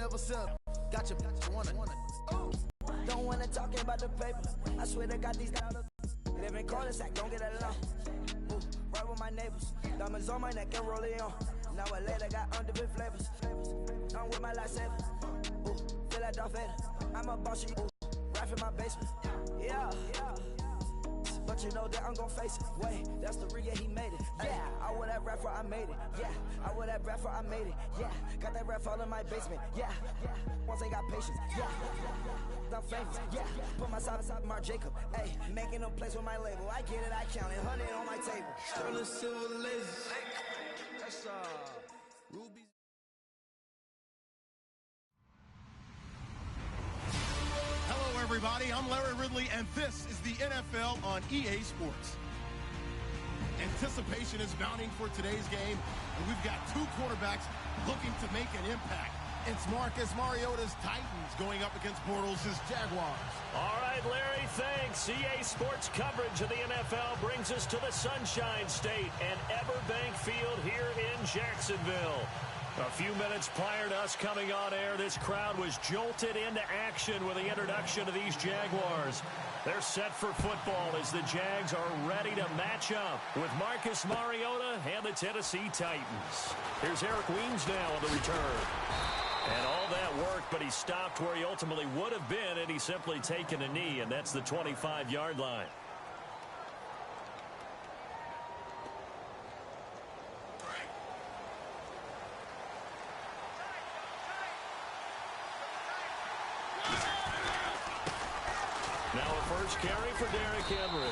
never settle. Got your wanna. Don't wanna talk about the paper. I swear to God, these guys live in cul-de-sac, don't get along. Ooh, right with my neighbors. Diamonds on my neck and roll it on. Now I later got underbit flavors. I'm with my lifesaver. Ooh, feel like Darth Vader. I'm a boss, ooh, rap in my basement. Yeah. But you know that I'm gon' face it. Wait, that's the real, yeah, he made it. Yeah, I wear that rap for I made it. Yeah, I wear that rap for I made it. Yeah, got that rap all in my basement. Yeah, once ain't got patience. Yeah, I'm famous. Yeah, put my side beside Mark Jacob. Hey, making a place with my label. I get it, I count it. 100 on my table. Sterling silver laser. That's rubies. Hello, everybody. I'm Larry Ridley, and this is the NFL on EA Sports. Anticipation is mounting for today's game, and we've got two quarterbacks looking to make an impact. It's Marcus Mariota's Titans going up against Bortles' Jaguars. All right, Larry, thanks. EA Sports coverage of the NFL brings us to the Sunshine State and Everbank Field here in Jacksonville. A few minutes prior to us coming on air, this crowd was jolted into action with the introduction of these Jaguars. They're set for football as the Jags are ready to match up with Marcus Mariota and the Tennessee Titans. Here's Eric Weems now on the return. And all that work, but he stopped where he ultimately would have been had he simply taken a knee, and that's the 25-yard line. Now a first carry for Derrick Henry.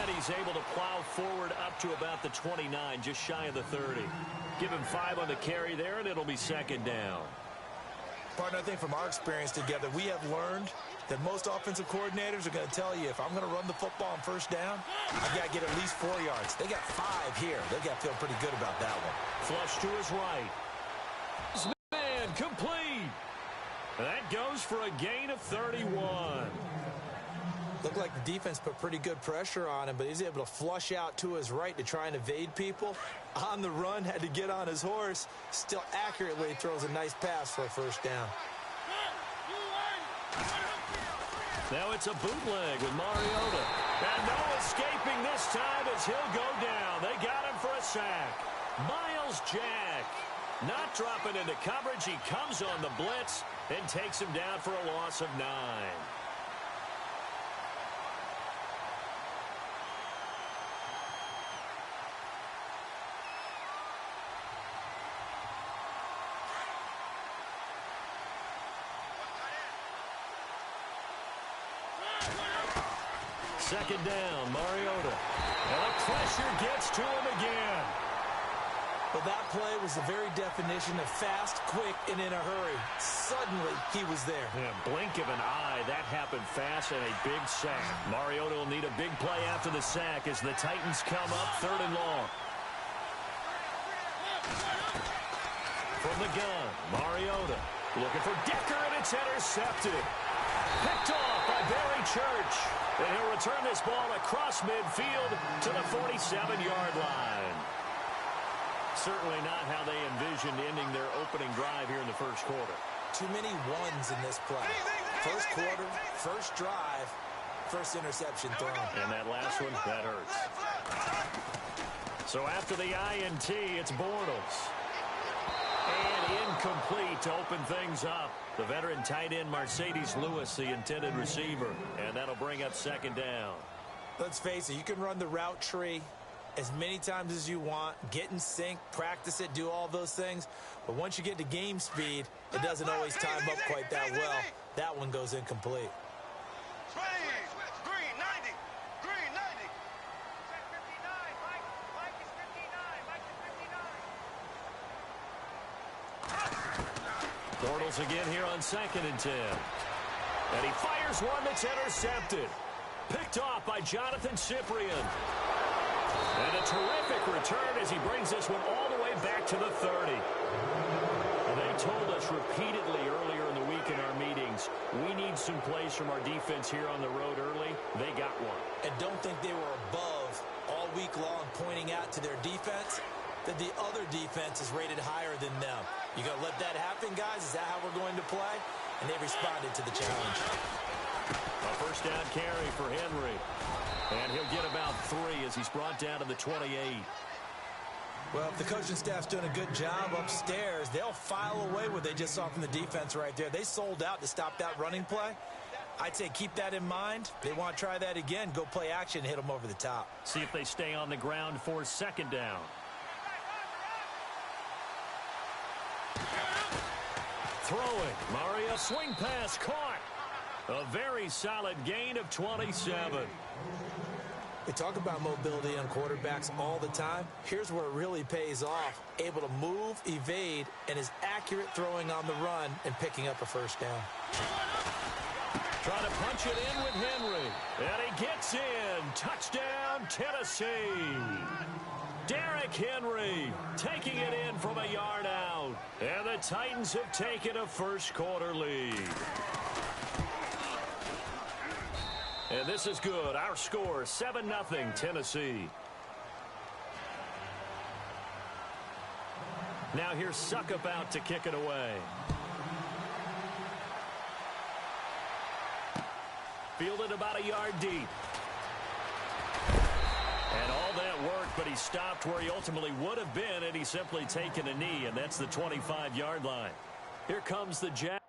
And he's able to plow forward up to about the 29, just shy of the 30. Give him 5 on the carry there, and it'll be second down. Partner, I think from our experience together, we have learned that most offensive coordinators are going to tell you, if I'm going to run the football on first down, I've got to get at least 4 yards. They got 5 here. They got to feel pretty good about that one. Flush to his right. Man, complete. That goes for a gain of 31. Looked like the defense put pretty good pressure on him, but he's able to flush out to his right to try and evade people. On the run, had to get on his horse. Still accurately throws a nice pass for a first down. Now it's a bootleg with Mariota. And no escaping this time as he'll go down. They got him for a sack. Myles Jack not dropping into coverage. He comes on the blitz and takes him down for a loss of 9. Second down, Mariota. And the pressure gets to him again. But that play was the very definition of fast, quick, and in a hurry. Suddenly, he was there. Yeah, blink of an eye. That happened fast and a big sack. Mariota will need a big play after the sack as the Titans come up 3rd and long. From the gun, Mariota looking for Decker, and it's intercepted. Picked off by Barry Church. And he'll return this ball across midfield to the 47-yard line. Certainly not how they envisioned ending their opening drive here in the first quarter. Too many ones in this play. First quarter, first drive, first interception thrown. And that last one, that hurts. So after the INT, it's Bortles. And incomplete to open things up. The veteran tight end Mercedes Lewis, the intended receiver. And that'll bring up second down. Let's face it, you can run the route tree as many times as you want, get in sync, practice it, do all those things. But once you get to game speed, it doesn't always time up quite that well. That one goes incomplete. Bortles again here on 2nd and 10. And he fires one that's intercepted. Picked off by Jonathan Cyprien. And a terrific return as he brings this one all the way back to the 30. They told us repeatedly earlier in the week in our meetings, we need some plays from our defense here on the road early. They got one. And don't think they were above all week long pointing out to their defense that the other defense is rated higher than them. You going to let that happen, guys? Is that how we're going to play? And they responded to the challenge. A first down carry for Henry. And he'll get about 3 as he's brought down to the 28. Well, if the coaching staff's doing a good job upstairs, they'll file away what they just saw from the defense right there. They sold out to stop that running play. I'd say keep that in mind. If they want to try that again, go play action, hit them over the top. See if they stay on the ground for second down. Throwing. Mario swing pass caught. A very solid gain of 27. We talk about mobility on quarterbacks all the time. Here's where it really pays off. Able to move, evade, and is accurate throwing on the run and picking up a first down. Trying to punch it in with Henry. And he gets in. Touchdown, Tennessee. Derrick Henry taking it in from a yard out. And the Titans have taken a first-quarter lead. And this is good. Our score, 7-0 Tennessee. Now here's Suckup out to kick it away. Fielded about a yard deep. And all that work, but he stopped where he ultimately would have been had he simply taken a knee, and that's the 25-yard line. Here comes the Jaguars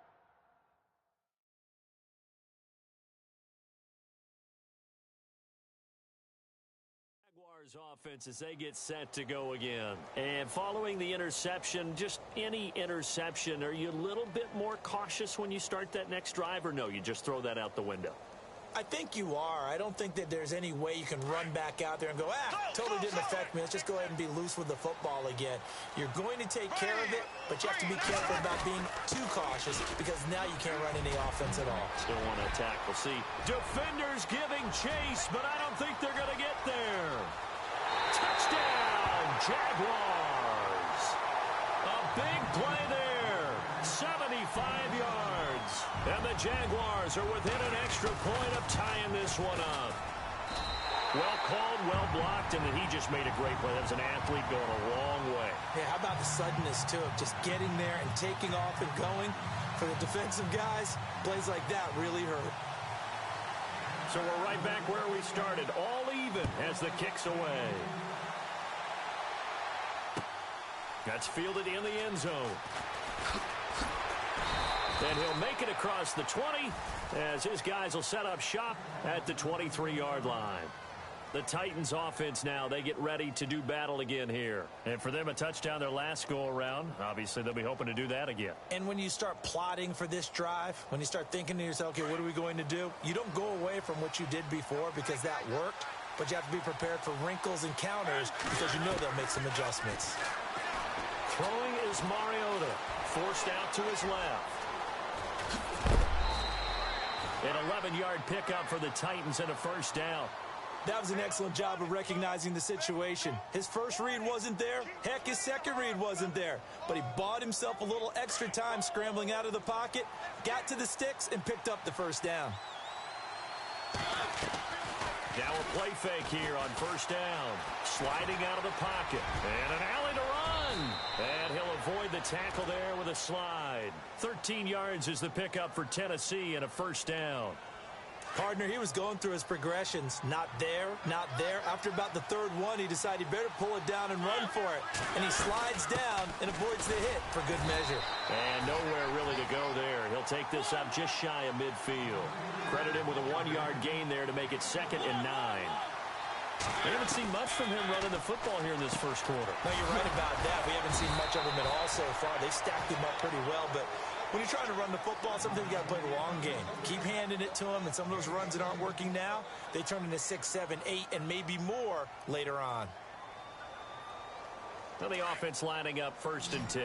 offense as they get set to go again. And following the interception, just any interception, are you a little bit more cautious when you start that next drive, or no, you just throw that out the window? I think you are. I don't think that there's any way you can run back out there and go, totally didn't affect me. Let's just go ahead and be loose with the football again. You're going to take care of it, but you have to be careful about being too cautious because now you can't run any offense at all. Still want to attack. We'll see. Defenders giving chase, but I don't think they're going to get there. Touchdown, Jaguars. A big play there. 75 yards. And the Jaguars are within an extra point of tying this one up. Well called, well blocked, and then he just made a great play. That was an athlete going a long way. Yeah, how about the suddenness, too, of just getting there and taking off and going? For the defensive guys, plays like that really hurt. So we're right back where we started, all even as the kick's away. That's fielded in the end zone. And he'll make it across the 20 as his guys will set up shop at the 23-yard line. The Titans offense now, they get ready to do battle again here. And for them, a touchdown their last go-around. Obviously, they'll be hoping to do that again. And when you start plotting for this drive, when you start thinking to yourself, okay, what are we going to do? You don't go away from what you did before because that worked, but you have to be prepared for wrinkles and counters because you know they'll make some adjustments. Throwing is Mariota, forced out to his left. An 11-yard pickup for the Titans and a first down. That was an excellent job of recognizing the situation. His first read wasn't there. Heck, his second read wasn't there. But he bought himself a little extra time scrambling out of the pocket, got to the sticks, and picked up the first down. Now a play fake here on first down. Sliding out of the pocket. And an alley to run. And he'll avoid the tackle there with a slide. 13 yards is the pickup for Tennessee and a first down. Partner, he was going through his progressions. Not there, not there. After about the third one, he decided he better pull it down and run for it. And he slides down and avoids the hit for good measure. And nowhere really to go there. He'll take this up just shy of midfield. Credit him with a 1-yard gain there to make it 2nd and 9. We haven't seen much from him running the football here in this first quarter. No, you're right about that. We haven't seen much of him at all so far. They've stacked him up pretty well, but when you're trying to run the football, sometimes you got to play the long game. Keep handing it to him, and some of those runs that aren't working now, they turn into 6, 7, 8, and maybe more later on. Now the offense lining up 1st and 10.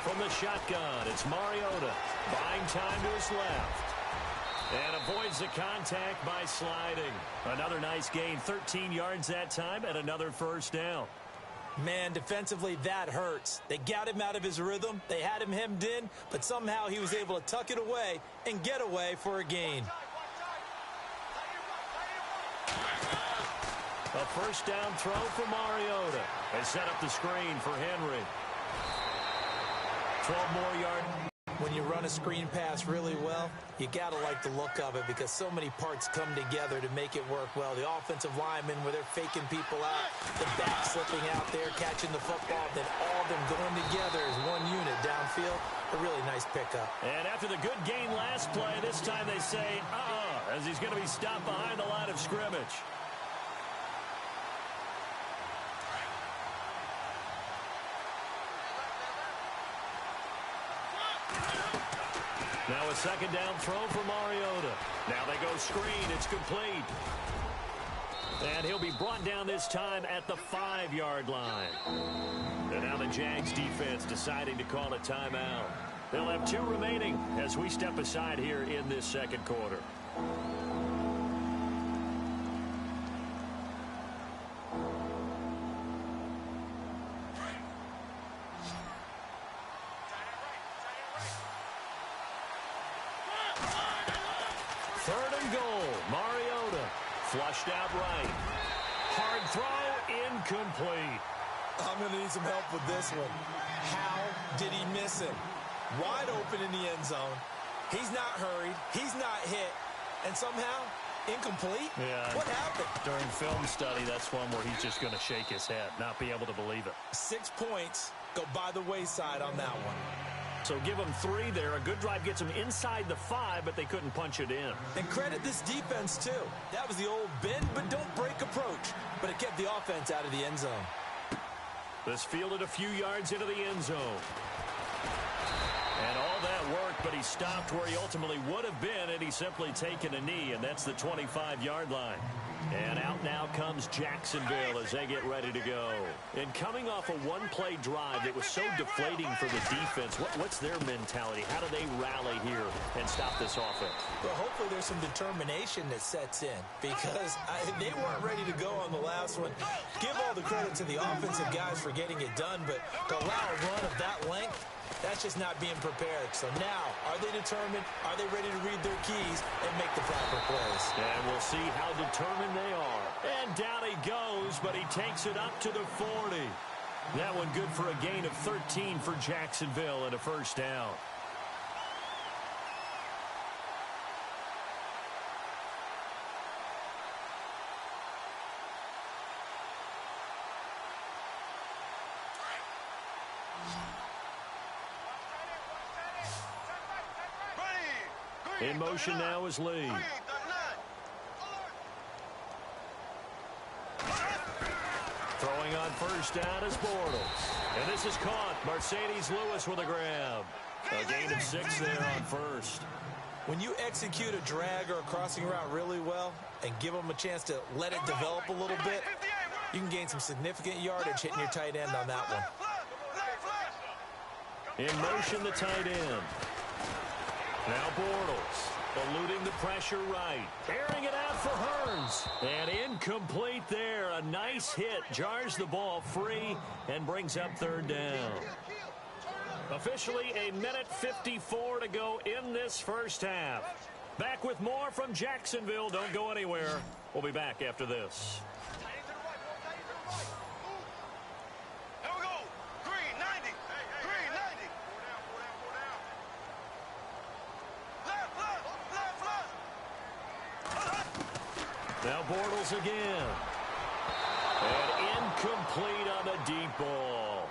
From the shotgun, it's Mariota. Buying time to his left. And avoids the contact by sliding. Another nice gain, 13 yards that time, and another first down. Man, defensively, that hurts. They got him out of his rhythm. They had him hemmed in, but somehow he was able to tuck it away and get away for a gain. A first down throw for Mariota. They set up the screen for Henry. 12 more yards. When you run a screen pass really well, you got to like the look of it because so many parts come together to make it work well. The offensive linemen, where they're faking people out, the back slipping out there, catching the football, then all of them going together as one unit downfield. A really nice pickup. And after the good gain last play, this time they say, as he's going to be stopped behind the line of scrimmage. Now a second down throw for Mariota. Now they go screen. It's complete. And he'll be brought down this time at the 5-yard line. And now the Jags defense deciding to call a timeout. They'll have 2 remaining as we step aside here in this second quarter. Third and goal. Mariota flushed out right. Hard throw, incomplete. I'm going to need some help with this one. How did he miss him? Wide open in the end zone. He's not hurried. He's not hit. And somehow, incomplete? Yeah. What happened? During film study, that's one where he's just going to shake his head, not be able to believe it. 6 points go by the wayside on that one. So give them 3 there. A good drive gets them inside the 5, but they couldn't punch it in. And credit this defense, too. That was the old bend but don't break approach. But it kept the offense out of the end zone. This fielded a few yards into the end zone. And all that worked, but he stopped where he ultimately would have been had he simply taken a knee, and that's the 25-yard line. And out now comes Jacksonville as they get ready to go. And coming off a one-play drive that was so deflating for the defense, what's their mentality? How do they rally here and stop this offense? Well, hopefully there's some determination that sets in because they weren't ready to go on the last one. Give all the credit to the offensive guys for getting it done, but to allow a run of that length, that's just not being prepared. So now, are they determined? Are they ready to read their keys and make the proper plays? And we'll see how determined they are. And down he goes, but he takes it up to the 40. That one good for a gain of 13 for Jacksonville and a first down. In motion now is Lee. Throwing on first down is Bortles. And this is caught. Mercedes Lewis with a grab. A gain of 6 there on first. When you execute a drag or a crossing route really well and give them a chance to let it develop a little bit, you can gain some significant yardage hitting your tight end on that one. In motion, the tight end. Now Bortles, eluding the pressure right. Airing it out for Hearns. And incomplete there. A nice hit. Jars the ball free and brings up third down. Officially a minute 54 to go in this first half. Back with more from Jacksonville. Don't go anywhere. We'll be back after this. Now Bortles again. And incomplete on the deep ball.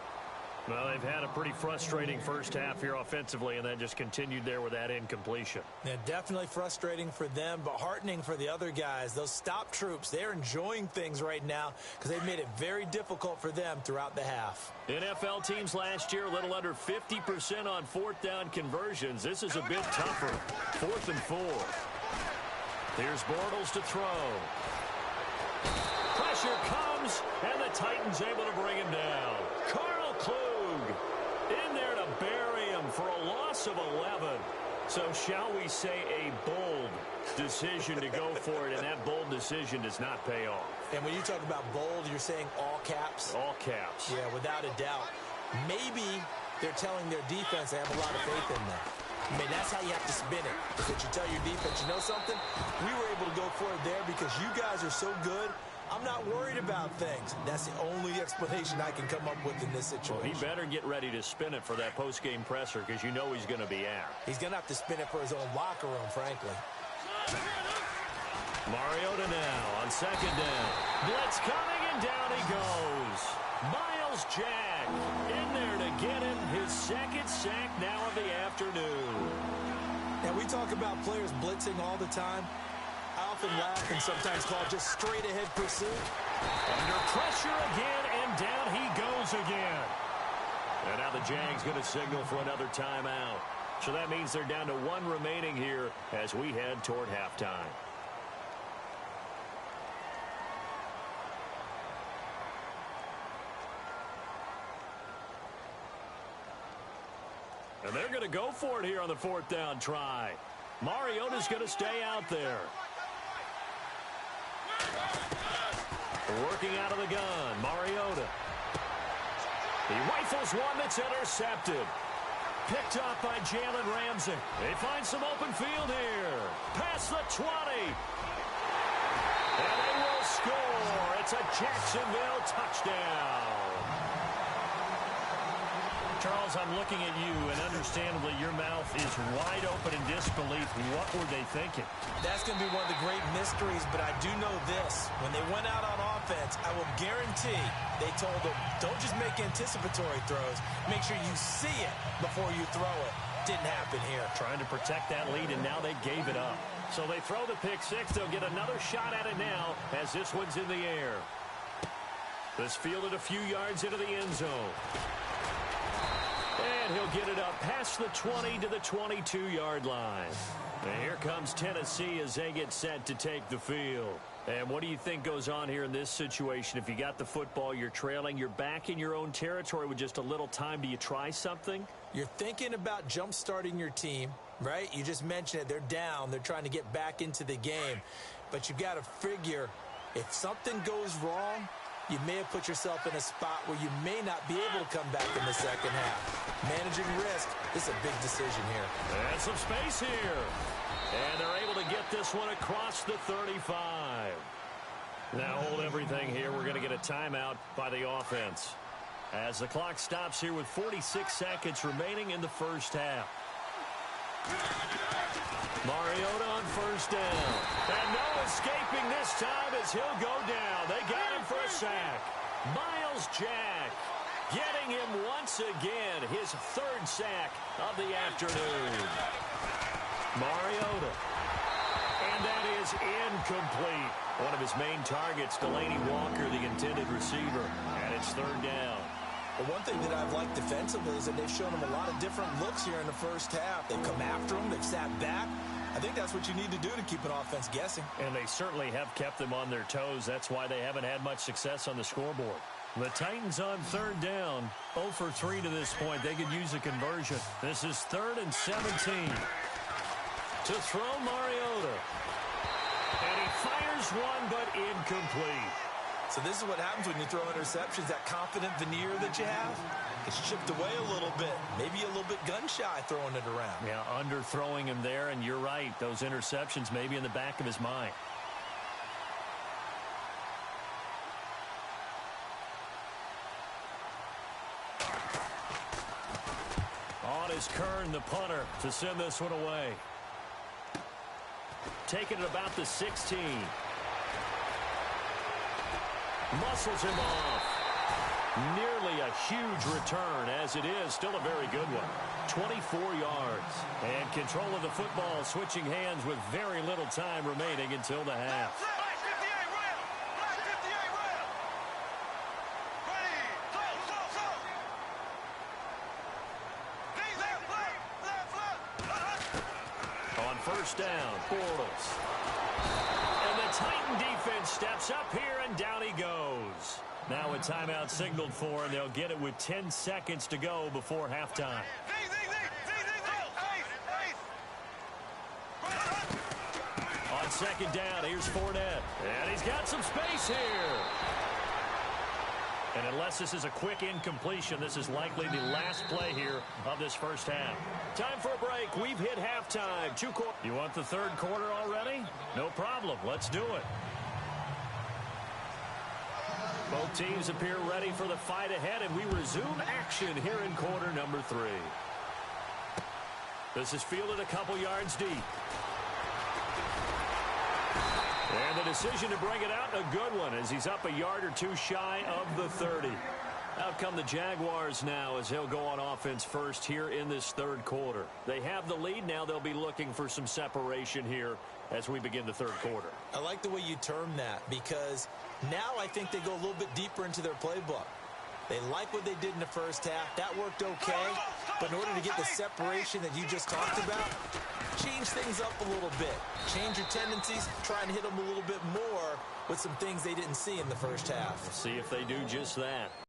Well, they've had a pretty frustrating first half here offensively, and then just continued there with that incompletion. Yeah, definitely frustrating for them, but heartening for the other guys. Those stop troops, they're enjoying things right now because they've made it very difficult for them throughout the half. NFL teams last year, a little under 50% on fourth down conversions. This is a bit tougher. 4th and 4. Here's Bortles to throw. Pressure comes, and the Titans able to bring him down. Carl Klug in there to bury him for a loss of 11. So shall we say a bold decision to go for it, and that bold decision does not pay off. And when you talk about bold, you're saying all caps? All caps. Yeah, without a doubt. Maybe they're telling their defense they have a lot of faith in them. I mean, that's how you have to spin it. Is that you tell your defense, you know something? We were able to go for it there because you guys are so good. I'm not worried about things. That's the only explanation I can come up with in this situation. Well, he better get ready to spin it for that post-game presser because you know he's going to be out. He's going to have to spin it for his own locker room, frankly. Mariota now on second down. Blitz coming, and down he goes. Myles Jack in there to get him his second sack now of the afternoon. Now, we talk about players blitzing all the time. I often laugh and sometimes call it just straight-ahead pursuit. Under pressure again, and down he goes again. And now the Jags going to signal for another timeout. So that means they're down to one remaining here as we head toward halftime. And they're going to go for it here on the fourth down try. Mariota's going to stay out there. Working out of the gun, Mariota. He rifles one that's intercepted. Picked up by Jalen Ramsey. They find some open field here. Past the 20. And they will score. It's a Jacksonville touchdown. Charles, I'm looking at you, and understandably, your mouth is wide open in disbelief. What were they thinking? That's going to be one of the great mysteries, but I do know this. When they went out on offense, I will guarantee they told them, don't just make anticipatory throws. Make sure you see it before you throw it. Didn't happen here. Trying to protect that lead, and now they gave it up. So they throw the pick six. They'll get another shot at it now as this one's in the air. This fielded a few yards into the end zone. And he'll get it up past the 20 to the 22-yard line. And here comes Tennessee as they get set to take the field. And what do you think goes on here in this situation? If you got the football, you're trailing, you're back in your own territory with just a little time. Do you try something? You're thinking about jump-starting your team, right? You just mentioned it. They're down. They're trying to get back into the game. But you've got to figure if something goes wrong, you may have put yourself in a spot where you may not be able to come back in the second half. Managing risk is a big decision here. And some space here. And they're able to get this one across the 35. Now hold everything here. We're going to get a timeout by the offense as the clock stops here with 46 seconds remaining in the first half. Mariota on first down. And no escaping this time as he'll go down. They got him for a sack. Myles Jack getting him once again his third sack of the afternoon. Mariota. And that is incomplete. One of his main targets, Delaney Walker, the intended receiver. And it's third down. But one thing that I've liked defensively is that they've shown him a lot of different looks here in the first half. They've come after him. They've sat back. I think that's what you need to do to keep an offense guessing. And they certainly have kept them on their toes. That's why they haven't had much success on the scoreboard. The Titans on third down. 0 for 3 to this point. They could use a conversion. This is 3rd and 17. To throw Mariota. And he fires one, but incomplete. So this is what happens when you throw interceptions, that confident veneer that you have. It's chipped away a little bit. Maybe a little bit gun-shy throwing it around. Yeah, underthrowing him there, and you're right. Those interceptions may be in the back of his mind. On is Kern, the punter, to send this one away. Taking it about the 16. Muscles him off. Nearly a huge return, as it is. Still a very good one. 24 yards. And control of the football switching hands with very little time remaining until the half. On first down, Bortles. And the Titan defense steps up here, and down he goes. Now a timeout signaled for, and they'll get it with 10 seconds to go before halftime. On second down, here's Fournette. And he's got some space here. And unless this is a quick incompletion, this is likely the last play here of this first half. Time for a break. We've hit halftime. You want the third quarter already? No problem. Let's do it. Both teams appear ready for the fight ahead, and we resume action here in quarter number 3. This is fielded a couple yards deep. And the decision to bring it out, a good one, as he's up a yard or two shy of the 30. Out come the Jaguars now as they'll go on offense first here in this third quarter. They have the lead. Now they'll be looking for some separation here as we begin the third quarter. I like the way you term that, because now I think they go a little bit deeper into their playbook. They like what they did in the first half. That worked okay. But in order to get the separation that you just talked about, change things up a little bit. Change your tendencies. Try and hit them a little bit more with some things they didn't see in the first half. We'll see if they do just that.